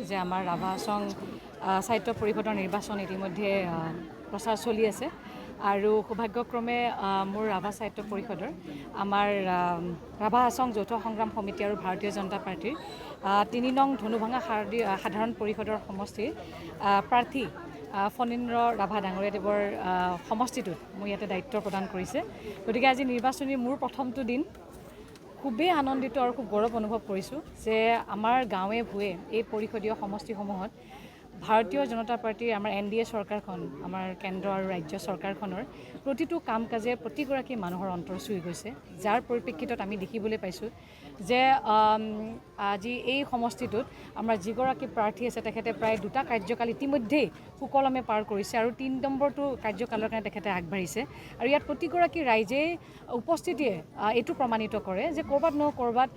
যে আমাৰ ৰাভা হাছং সাহিত্য পৰিষদৰ নিৰ্বাচন ইতিমধ্যে প্ৰচাৰ চলি আছে আৰু সৌভাগ্যক্ৰমে মোৰ ৰাভা সাহিত্য পৰিষদৰ আমাৰ ৰাভা হাছং যৌথ সংগ্ৰাম সমিতি আৰু ভাৰতীয় জনতা পাৰ্টিৰ ৩ নং ধনুভাঙা সাধাৰণ পৰিষদৰ সমষ্টিৰ প্ৰাৰ্থী ফণীন্দ্ৰ ৰাভা ডাঙৰীয়াদেৱৰ সমষ্টিটোত মই ইয়াতে দায়িত্ব প্ৰদান কৰিছে। গতিকে আজি নিৰ্বাচনী মোৰ প্ৰথমটো দিন খুবেই আনন্দিত আৰু খুব গৌৰৱ অনুভৱ কৰিছোঁ যে আমাৰ গাঁৱে ভূঞে এই পৰিষদীয় সমষ্টিসমূহত ভাৰতীয় জনতা পাৰ্টিৰ আমাৰ NDA চৰকাৰখন আমাৰ কেন্দ্ৰ আৰু ৰাজ্য চৰকাৰখনৰ প্ৰতিটো কাম কাজে প্ৰতিগৰাকী মানুহৰ অন্তৰ চুই গৈছে, যাৰ পৰিপ্ৰেক্ষিতত আমি দেখিবলৈ পাইছোঁ যে আজি এই সমষ্টিটোত আমাৰ যিগৰাকী প্ৰাৰ্থী আছে তেখেতে প্ৰায় 2টা কাৰ্যকাল ইতিমধ্যেই সুকলমে পাৰ কৰিছে আৰু 3 নম্বৰটো কাৰ্যকালৰ কাৰণে তেখেতে আগবাঢ়িছে আৰু ইয়াত প্ৰতিগৰাকী ৰাইজে উপস্থিতিয়ে এইটো প্ৰমাণিত কৰে যে ক'ৰবাত নহয় ক'ৰবাত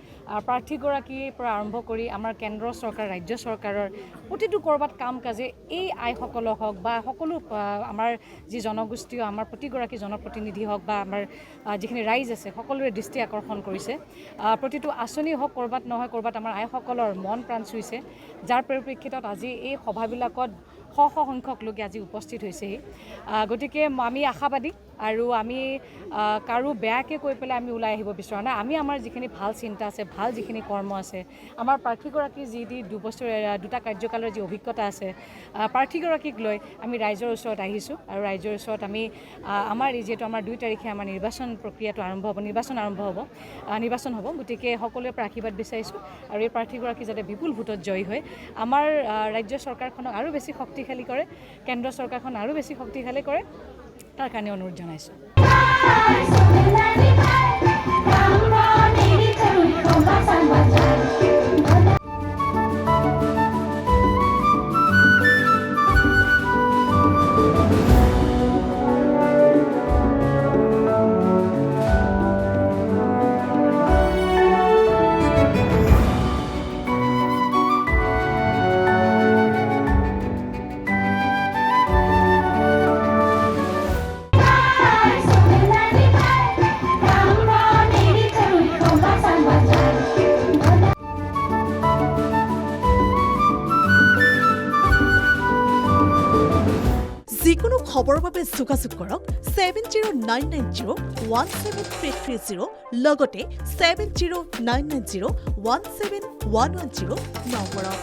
প্ৰাৰ্থীগৰাকীৰ পৰা আৰম্ভ কৰি আমাৰ কেন্দ্ৰ চৰকাৰ ৰাজ্য চৰকাৰৰ প্ৰতিটো ক'ৰবাত কাম কাজে এই আইসকলক হওক বা সকলো আমাৰ যি জনগোষ্ঠীয় আমাৰ প্ৰতিগৰাকী জনপ্ৰতিনিধি হওক বা আমাৰ যিখিনি ৰাইজ আছে সকলোৰে দৃষ্টি আকৰ্ষণ কৰিছে। প্ৰতিটো আঁচনি হওক ক'ৰবাত নহয় ক'ৰবাত আমাৰ আইসকলৰ মন প্ৰাণ চুইছে, যাৰ পৰিপ্ৰেক্ষিতত আজি এই সভাবিলাকত শ শ সংখ্যক লোকে আজি উপস্থিত হৈছেহি। গতিকে আমি আশাবাদী আৰু আমি কাৰো বেয়াকৈ কৈ পেলাই আমি ওলাই আহিব বিচৰা নাই। আমি আমাৰ যিখিনি ভাল চিন্তা আছে, ভাল যিখিনি কৰ্ম আছে, আমাৰ প্ৰাৰ্থীগৰাকী যি 2টা কাৰ্যকালৰ যি অভিজ্ঞতা আছে, প্ৰাৰ্থীগৰাকীক লৈ আমি ৰাইজৰ ওচৰত আহিছোঁ আৰু ৰাইজৰ ওচৰত আমি আমাৰ যিহেতু আমাৰ 2 তাৰিখে আমাৰ নিৰ্বাচন প্ৰক্ৰিয়াটো আৰম্ভ হ'ব, নিৰ্বাচন হ'ব, গতিকে সকলোৰে পৰা আশীৰ্বাদ বিচাৰিছোঁ আৰু এই প্ৰাৰ্থীগৰাকী যাতে বিপুল ভোটত জয়ী হয় আমাৰ ৰাজ্য চৰকাৰখনক আৰু বেছি শক্তিশালী কৰে, কেন্দ্ৰ চৰকাৰখন আৰু বেছি শক্তিশালী কৰে, তাৰ কাৰণে অনুৰোধ জনাইছোঁ। যিকোনো খবৰৰ বাবে যোগাযোগ কৰক 7099017330 লগতে 7099017110 নম্বৰত।